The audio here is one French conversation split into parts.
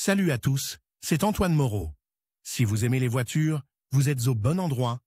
Salut à tous, c'est Antoine Moreau. Si vous aimez les voitures, vous êtes au bon endroit.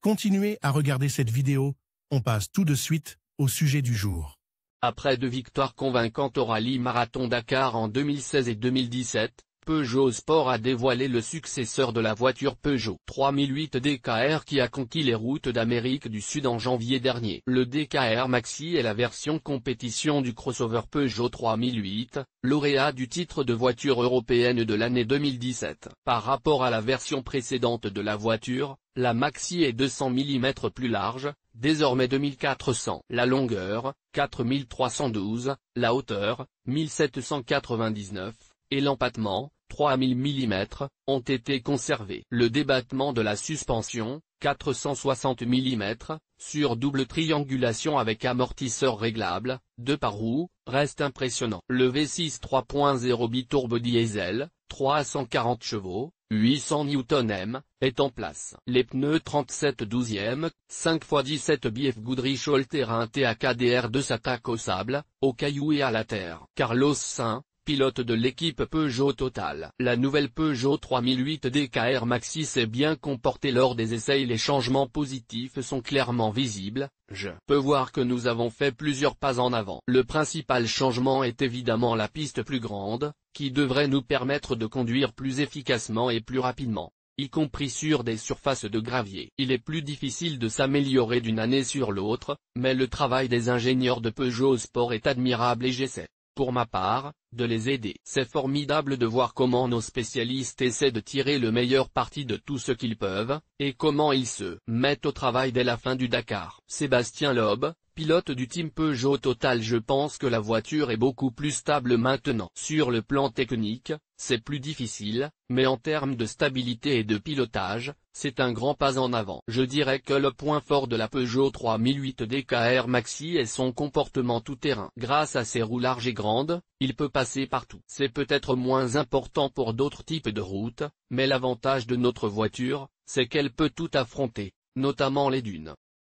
Continuez à regarder cette vidéo, on passe tout de suite au sujet du jour. Après 2 victoires convaincantes au rallye Marathon Dakar en 2016 et 2017, Peugeot Sport a dévoilé le successeur de la voiture Peugeot 3008 DKR qui a conquis les routes d'Amérique du Sud en janvier dernier. Le DKR Maxi est la version compétition du crossover Peugeot 3008, lauréat du titre de voiture européenne de l'année 2017. Par rapport à la version précédente de la voiture, la Maxi est 200 mm plus large, désormais 2400. La longueur, 4312, la hauteur, 1799, et l'empattement, 3000 mm, ont été conservés. Le débattement de la suspension, 460 mm, sur double triangulation avec amortisseur réglable, 2 par roue, reste impressionnant. Le V6 3.0 biturbo diesel, 340 chevaux, 800 Nm, est en place. Les pneus 37/12e, 5x17 bief Goodrich All-Terrain TAKDR2 s'attaquent au sable, aux cailloux et à la terre. Carlos Sainz, pilote de l'équipe Peugeot Total. La nouvelle Peugeot 3008 DKR Maxi s'est bien comportée lors des essais et les changements positifs sont clairement visibles. Je peux voir que nous avons fait plusieurs pas en avant. Le principal changement est évidemment la piste plus grande, qui devrait nous permettre de conduire plus efficacement et plus rapidement, y compris sur des surfaces de gravier. Il est plus difficile de s'améliorer d'une année sur l'autre, mais le travail des ingénieurs de Peugeot Sport est admirable et j'essaie, pour ma part, de les aider. C'est formidable de voir comment nos spécialistes essaient de tirer le meilleur parti de tout ce qu'ils peuvent, et comment ils se mettent au travail dès la fin du Dakar. Sébastien Loeb, pilote du team Peugeot Total. Je pense que la voiture est beaucoup plus stable maintenant. Sur le plan technique, c'est plus difficile, mais en termes de stabilité et de pilotage, c'est un grand pas en avant. Je dirais que le point fort de la Peugeot 3008 DKR Maxi est son comportement tout-terrain. Grâce à ses roues larges et grandes, il peut passer partout. C'est peut-être moins important pour d'autres types de routes, mais l'avantage de notre voiture, c'est qu'elle peut tout affronter, notamment les dunes.